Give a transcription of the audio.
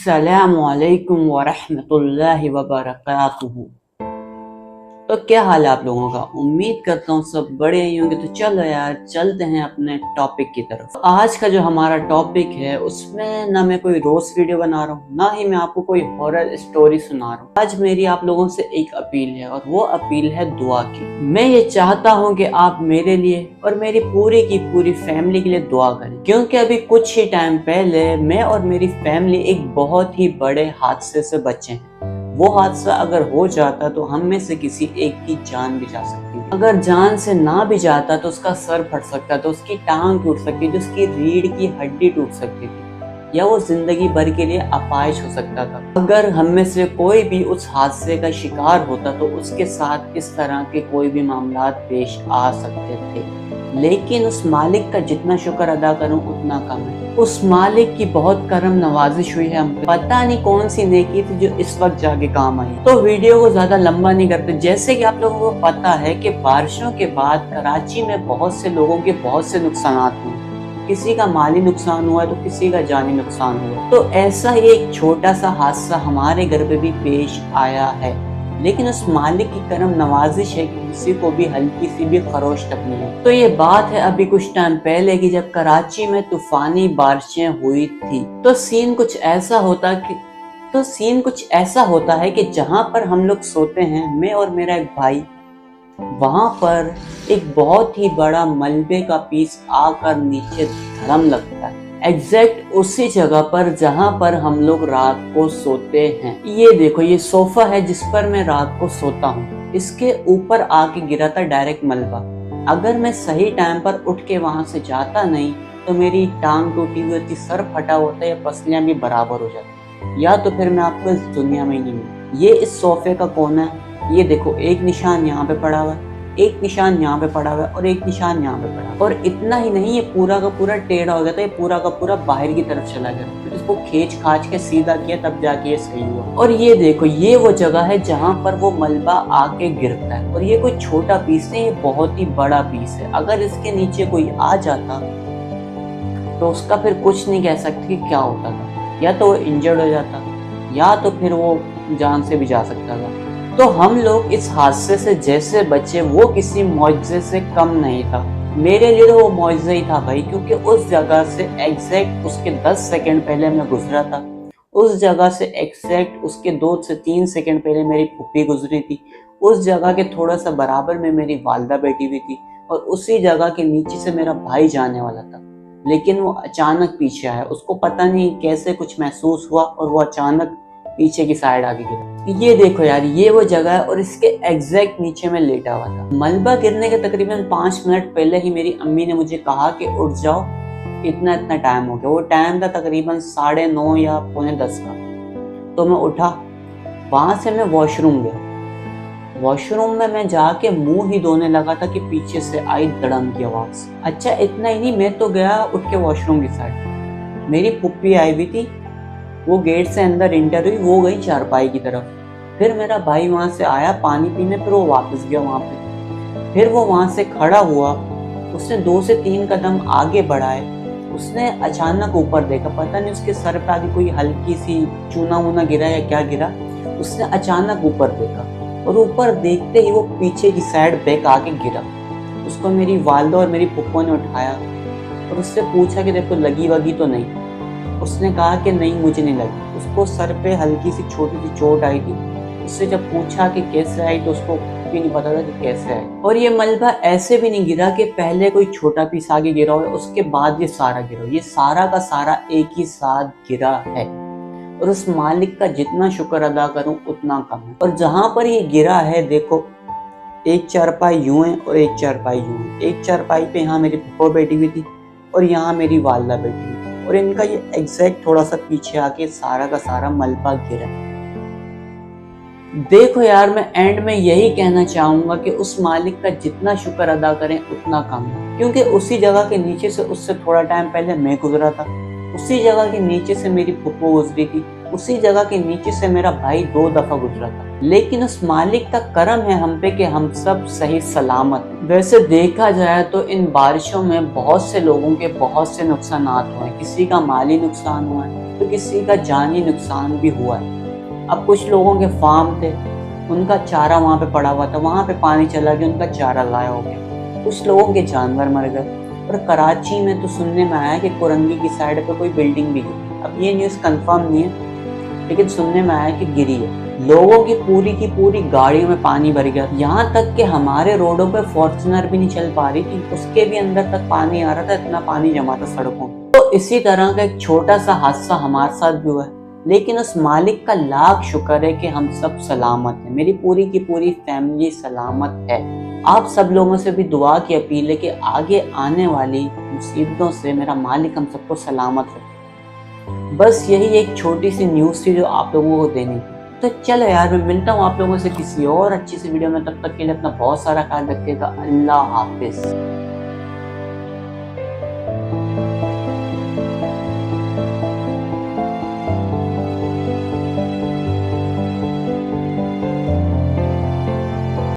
अस्सलामुअलैकुम वरहमतुल्लाहि वबरकातुहू। तो क्या हाल है आप लोगों का? उम्मीद करता हूँ सब बड़े ही होंगे। तो चलो यार चलते हैं अपने टॉपिक की तरफ। आज का जो हमारा टॉपिक है उसमें ना मैं कोई रोस्ट वीडियो बना रहा हूँ, ना ही मैं आपको कोई हॉरर स्टोरी सुना रहा हूँ। आज मेरी आप लोगों से एक अपील है और वो अपील है दुआ की। मैं ये चाहता हूँ कि आप मेरे लिए और मेरी पूरी की पूरी फैमिली के लिए दुआ करें, क्योंकि अभी कुछ ही टाइम पहले मैं और मेरी फैमिली एक बहुत ही बड़े हादसे से बचे हैं। वो हादसा अगर हो जाता तो हम में से किसी एक की जान भी जा सकती है। अगर जान से ना भी जाता तो उसका सर फट सकता था, उसकी टांग टूट सकती थी, उसकी रीढ़ की हड्डी टूट सकती थी, या वो जिंदगी भर के लिए अपाहिज हो सकता था। अगर हम में से कोई भी उस हादसे का शिकार होता तो उसके साथ इस तरह के कोई भी मामला पेश आ सकते थे। लेकिन उस मालिक का जितना शुक्र अदा करूं उतना कम है। उस मालिक की बहुत करम नवाजिश हुई है हम पे। पता नहीं कौन सी नेकी थी जो इस वक्त जाके काम आई। तो वीडियो को ज्यादा लंबा नहीं करते। जैसे कि आप लोगों को पता है कि बारिशों के बाद कराची में बहुत से लोगों के बहुत से नुकसान हुए। किसी का माली नुकसान हुआ तो किसी का जानी नुकसान हुआ। तो ऐसा ही एक छोटा सा हादसा हमारे घर पे भी पेश आया है, लेकिन उस मालिक की करम नवाजिश है कि किसी को भी हल्की सी भी खरोश तक नहीं है। तो ये बात है अभी कुछ टाइम पहले की, जब कराची में तूफानी बारिशें हुई थी। तो सीन कुछ ऐसा होता है कि जहाँ पर हम लोग सोते हैं, मैं और मेरा एक भाई, वहां पर एक बहुत ही बड़ा मलबे का पीस आकर नीचे धड़म लगता है, एग्जैक्ट उसी जगह पर जहां पर हम लोग रात को सोते हैं। ये देखो, ये सोफा है जिस पर मैं रात को सोता हूँ, इसके ऊपर आके गिरा था डायरेक्ट मलबा। अगर मैं सही टाइम पर उठ के वहां से जाता नहीं तो मेरी टांग टूटी हुई होती, सर फटा होता या पसलियां भी बराबर हो जाती, या तो फिर मैं आपको इस दुनिया में ही नहीं मिलूं। ये इस सोफे का कोना है। ये देखो, एक निशान यहाँ पे पड़ा हुआ है, एक निशान यहाँ पे पड़ा हुआ है और एक निशान यहाँ पे पड़ा है। और इतना ही नहीं, ये पूरा का पूरा टेढ़ा हो गया था, ये पूरा का पूरा बाहर की तरफ चला गया। फिर इसको खींच खाच के सीधा किया तब जाके ये सही हुआ। और ये देखो, ये वो जगह है जहाँ पर वो मलबा आके गिरता है। और ये कोई छोटा पीस नहीं, ये बहुत ही बड़ा पीस है। अगर इसके नीचे कोई आ जाता तो उसका फिर कुछ नहीं कह सकते कि क्या होता था। या तो वो इंजर्ड हो जाता, या तो फिर वो जान से भी जा सकता था। तो हम लोग इस हादसे से जैसे बचे वो किसी मौजज़े से कम नहीं था। मेरे लिए तो वो मौजज़ा ही था भाई, क्योंकि उस जगह से एग्जैक्ट उसके 10 सेकंड पहले मैं गुजरा था। उस जगह से एग्जैक्ट उसके 2 से 3 सेकंड पहले मेरी फूफी गुजरी थी। उस जगह के थोड़ा सा बराबर में मेरी वालदा बैठी हुई थी, और उसी जगह के नीचे से मेरा भाई जाने वाला था। लेकिन वो अचानक पीछे आया, उसको पता नहीं कैसे कुछ महसूस हुआ और वो अचानक पीछे की साइड आगे गिरा। ये देखो यार, ये वो जगह है और इसके एग्जैक्ट नीचे में लेटा हुआ था। मलबा गिरने के तकरीबन 5 मिनट पहले ही मेरी अम्मी ने मुझे कहा कि उठ जाओ, इतना इतना टाइम हो गया। वो टाइम था तकरीबन 9:30 या 9:45 का। तो मैं उठा, वहां से मैं वॉशरूम गया। वॉशरूम में मैं जाके मुंह ही धोने लगा था कि पीछे से आई धड़म की आवाज। अच्छा, इतना ही नहीं, मैं तो गया उठ के वॉशरूम की साइड। मेरी पुप्पी आई हुई थी, वो गेट से अंदर इंटर हुई, वो गई चारपाई की तरफ। फिर मेरा भाई वहां से आया पानी पीने, फिर वो वापस गया वहां पे। फिर वो वहां से खड़ा हुआ, उसने 2 से 3 कदम आगे बढ़ाए। उसने अचानक ऊपर देखा, पता नहीं उसके सर पे आगे कोई हल्की सी चूना वूना गिरा या क्या गिरा। उसने अचानक ऊपर देखा और ऊपर देखते ही वो पीछे की साइड बैक आके गिरा। उसको मेरी वालदा और मेरी पुप्पो ने उठाया और उससे पूछा कि देखो लगी वगी तो नहीं। उसने कहा कि नहीं, मुझे नहीं लगी। उसको सर पे हल्की सी छोटी सी चोट आई थी। उससे जब पूछा कि कैसे आई तो उसको भी नहीं पता था कि कैसे आई। और ये मलबा ऐसे भी नहीं गिरा कि पहले कोई छोटा पीस आगे गिरा हो उसके बाद ये सारा गिरा। ये सारा का सारा एक ही साथ गिरा है, और उस मालिक का जितना शुक्र अदा करूं उतना कम है। और जहां पर ये गिरा है, देखो, एक चारपाई यूं है और एक चारपाई यूं है। एक चारपाई पे यहाँ मेरी पुप्पो बैठी हुई थी और यहाँ मेरी वालदा बैठी हुई थी, और इनका ये एग्जैक्ट थोड़ा सा पीछे आके सारा का सारा मलबा गिरा। देखो यार, मैं एंड में यही कहना चाहूंगा कि उस मालिक का जितना शुक्र अदा करें उतना कम है, क्योंकि उसी जगह के नीचे से उससे थोड़ा टाइम पहले मैं गुजरा था, उसी जगह के नीचे से मेरी फुप्पो गुजरी थी, उसी जगह के नीचे से मेरा भाई 2 दफा गुजरा था। लेकिन उस मालिक का करम है हम पे कि हम सब सही सलामत हैं। वैसे देखा जाए तो इन बारिशों में बहुत से लोगों के बहुत से नुकसान हुए हैं। किसी का माली नुकसान हुआ है, तो किसी का जानी नुकसान भी हुआ है। अब कुछ लोगों के फार्म थे, उनका चारा वहाँ पे पड़ा हुआ था, वहाँ पे पानी चला गया, उनका चारा लाया हो गया, कुछ लोगों के जानवर मर गए। और कराची में तो सुनने में आया कि कुरंगी की साइड पे कोई बिल्डिंग भी गिरी। अब ये न्यूज़ कंफर्म नहीं है, लेकिन सुनने में आया कि गिरी है। लोगों की पूरी गाड़ियों में पानी भर गया, यहाँ तक कि हमारे रोडों पे फॉर्च्यूनर भी नहीं चल पा रही थी, उसके भी अंदर तक पानी आ रहा था, इतना पानी जमा था सड़कों। तो इसी तरह का एक छोटा सा हादसा हमारे साथ भी हुआ है, लेकिन उस मालिक का लाख शुक्र है कि हम सब सलामत हैं। मेरी पूरी की पूरी फैमिली सलामत है। आप सब लोगों से भी दुआ की अपील है कि आगे आने वाली मुसीबतों से मेरा मालिक हम सबको सलामत रखे। बस यही एक छोटी सी न्यूज़ थी जो आप लोगों को देनी थी। तो चलो यार, मैं मिलता हूँ आप लोगों से किसी और अच्छी सी वीडियो में। तब तक के लिए अपना बहुत सारा ख्याल रखिएगा। अल्लाह हाफिज।